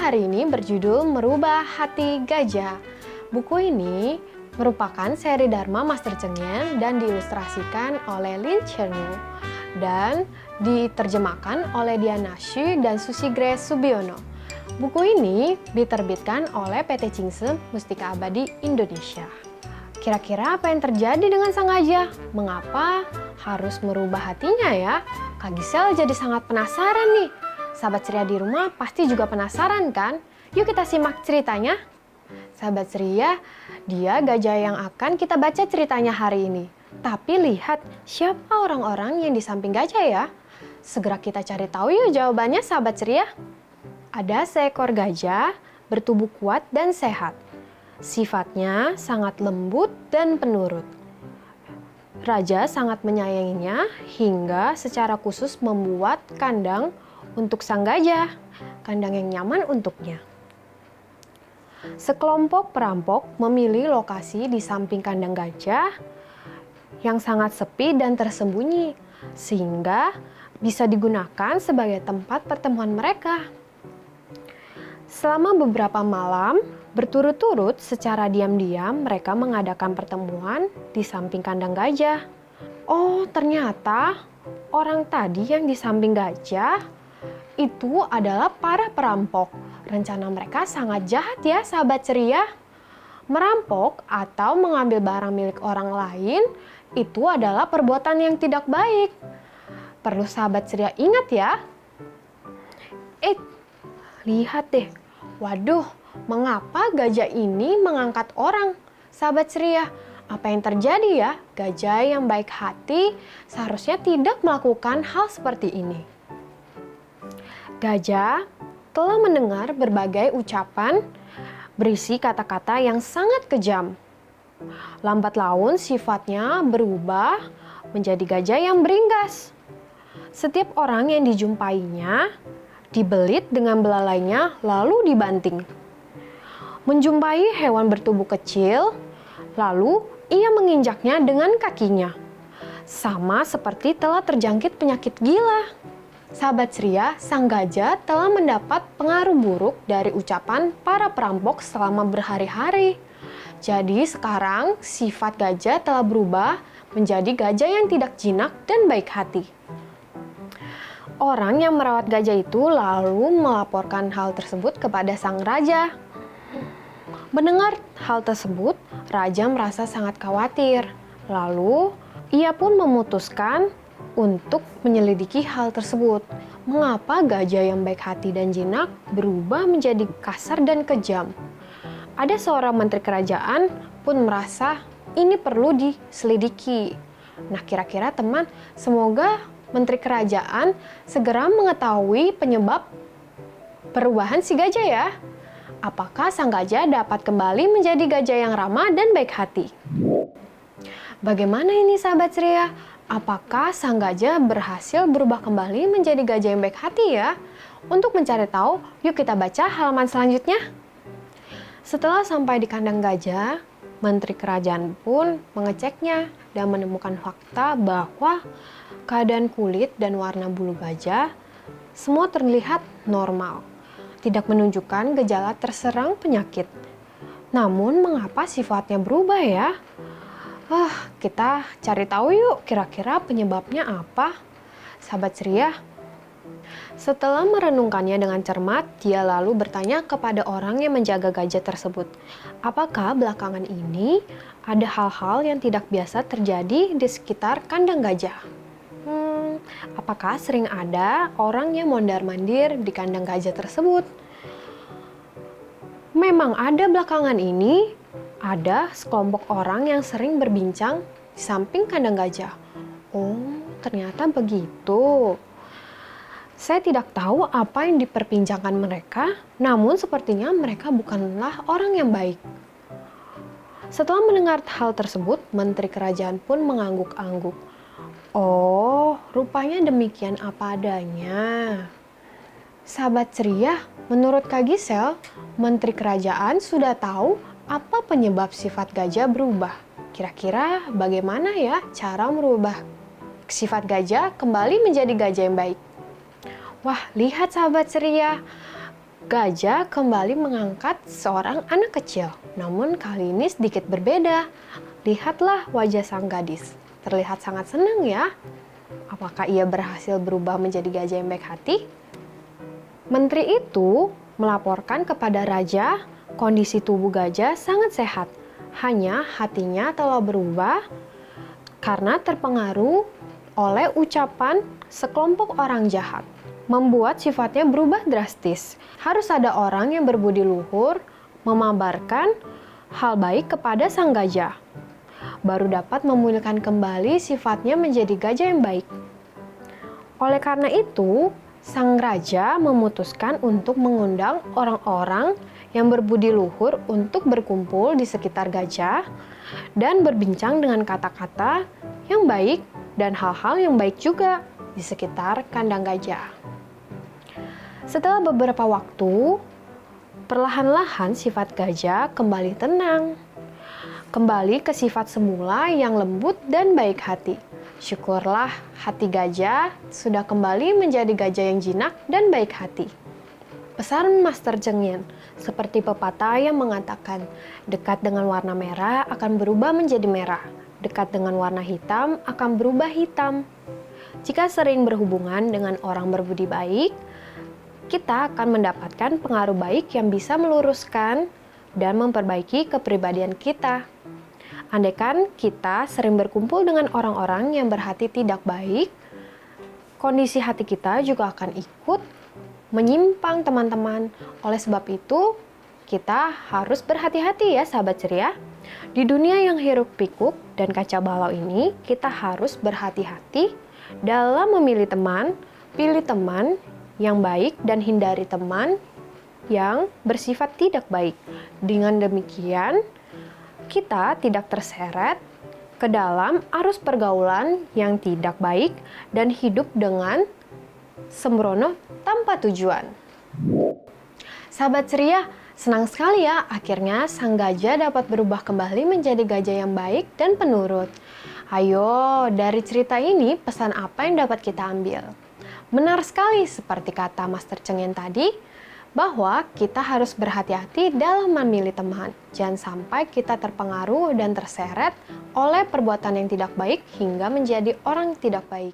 hari ini berjudul Merubah Hati Gajah. Buku ini merupakan seri Dharma Master Cheng Yen dan diilustrasikan oleh Lin Chernu dan diterjemahkan oleh Diana Xu dan Susi Grace Subiono. Buku ini diterbitkan oleh PT Chingse Mustika Abadi Indonesia. Kira-kira apa yang terjadi dengan sang gajah? Mengapa harus merubah hatinya ya? Kak Gisel jadi sangat penasaran nih. Sahabat ceria di rumah pasti juga penasaran kan? Yuk kita simak ceritanya. Sahabat ceria, dia gajah yang akan kita baca ceritanya hari ini. Tapi lihat siapa orang-orang yang di samping gajah ya? Segera kita cari tahu yuk jawabannya sahabat ceria. Ada seekor gajah bertubuh kuat dan sehat. Sifatnya sangat lembut dan penurut. Raja sangat menyayanginya hingga secara khusus membuat kandang untuk sang gajah, kandang yang nyaman untuknya. Sekelompok perampok memilih lokasi di samping kandang gajah yang sangat sepi dan tersembunyi, sehingga bisa digunakan sebagai tempat pertemuan mereka. Selama beberapa malam, berturut-turut secara diam-diam mereka mengadakan pertemuan di samping kandang gajah. Oh, ternyata orang tadi yang di samping gajah itu adalah para perampok. Rencana mereka sangat jahat ya sahabat ceria. Merampok atau mengambil barang milik orang lain itu adalah perbuatan yang tidak baik. Perlu sahabat ceria ingat ya. Lihat deh. Waduh, mengapa gajah ini mengangkat orang? Sahabat ceria, apa yang terjadi ya? Gajah yang baik hati seharusnya tidak melakukan hal seperti ini. Gajah telah mendengar berbagai ucapan berisi kata-kata yang sangat kejam. Lambat laun sifatnya berubah menjadi gajah yang beringas. Setiap orang yang dijumpainya dibelit dengan belalainya lalu dibanting. Menjumpai hewan bertubuh kecil, lalu ia menginjaknya dengan kakinya. Sama seperti telah terjangkit penyakit gila. Sahabat ceria, sang gajah telah mendapat pengaruh buruk dari ucapan para perampok selama berhari-hari. Jadi sekarang sifat gajah telah berubah menjadi gajah yang tidak jinak dan baik hati. Orang yang merawat gajah itu lalu melaporkan hal tersebut kepada sang raja. Mendengar hal tersebut, raja merasa sangat khawatir. Lalu ia pun memutuskan untuk menyelidiki hal tersebut. Mengapa gajah yang baik hati dan jinak berubah menjadi kasar dan kejam? Ada seorang menteri kerajaan pun merasa ini perlu diselidiki. Nah, kira-kira teman, semoga menteri kerajaan segera mengetahui penyebab perubahan si gajah ya. Apakah sang gajah dapat kembali menjadi gajah yang ramah dan baik hati? Bagaimana ini sahabat ceria? Apakah sang gajah berhasil berubah kembali menjadi gajah yang baik hati ya? Untuk mencari tahu, yuk kita baca halaman selanjutnya. Setelah sampai di kandang gajah, menteri kerajaan pun mengeceknya dan menemukan fakta bahwa keadaan kulit dan warna bulu gajah semua terlihat normal, tidak menunjukkan gejala terserang penyakit. Namun mengapa sifatnya berubah ya? Kita cari tahu yuk kira-kira penyebabnya apa. Sahabat ceria, setelah merenungkannya dengan cermat, dia lalu bertanya kepada orang yang menjaga gajah tersebut, apakah belakangan ini ada hal-hal yang tidak biasa terjadi di sekitar kandang gajah? Apakah sering ada orang yang mondar-mandir di kandang gajah tersebut? Memang ada belakangan ini. Ada sekelompok orang yang sering berbincang di samping kandang gajah. Oh, ternyata begitu. Saya tidak tahu apa yang diperbincangkan mereka, namun sepertinya mereka bukanlah orang yang baik. Setelah mendengar hal tersebut, menteri kerajaan pun mengangguk-angguk. Oh, rupanya demikian apa adanya. Sahabat ceria, menurut Kak Gisel, menteri kerajaan sudah tahu apa penyebab sifat gajah berubah? Kira-kira bagaimana ya cara merubah sifat gajah kembali menjadi gajah yang baik? Wah, lihat sahabat ceria. Gajah kembali mengangkat seorang anak kecil, namun kali ini sedikit berbeda. Lihatlah wajah sang gadis, terlihat sangat senang ya. Apakah ia berhasil berubah menjadi gajah yang baik hati? Menteri itu melaporkan kepada raja kondisi tubuh gajah sangat sehat. Hanya hatinya telah berubah karena terpengaruh oleh ucapan sekelompok orang jahat. Membuat sifatnya berubah drastis. Harus ada orang yang berbudi luhur memabarkan hal baik kepada sang gajah. Baru dapat memulihkan kembali sifatnya menjadi gajah yang baik. Oleh karena itu, sang raja memutuskan untuk mengundang orang-orang yang berbudi luhur untuk berkumpul di sekitar gajah dan berbincang dengan kata-kata yang baik dan hal-hal yang baik juga di sekitar kandang gajah. Setelah beberapa waktu, perlahan-lahan sifat gajah kembali tenang. Kembali ke sifat semula yang lembut dan baik hati. Syukurlah hati gajah sudah kembali menjadi gajah yang jinak dan baik hati. Pesan Master Cheng Yen, seperti pepatah yang mengatakan, dekat dengan warna merah akan berubah menjadi merah. Dekat dengan warna hitam akan berubah hitam. Jika sering berhubungan dengan orang berbudi baik, kita akan mendapatkan pengaruh baik yang bisa meluruskan dan memperbaiki kepribadian kita. Andaikan kita sering berkumpul dengan orang-orang yang berhati tidak baik, kondisi hati kita juga akan ikut menyimpang, teman-teman. Oleh sebab itu, kita harus berhati-hati ya sahabat ceria. Di dunia yang hiruk pikuk dan kacau balau ini, kita harus berhati-hati dalam memilih teman. Pilih teman yang baik dan hindari teman yang bersifat tidak baik. Dengan demikian, kita tidak terseret ke dalam arus pergaulan yang tidak baik dan hidup dengan sembrono tanpa tujuan. Sahabat ceria, senang sekali ya akhirnya sang gajah dapat berubah kembali menjadi gajah yang baik dan penurut. Ayo, dari cerita ini pesan apa yang dapat kita ambil? Benar sekali seperti kata Master Cheng Yen tadi, bahwa kita harus berhati-hati dalam memilih teman. Jangan sampai kita terpengaruh dan terseret oleh perbuatan yang tidak baik hingga menjadi orang yang tidak baik.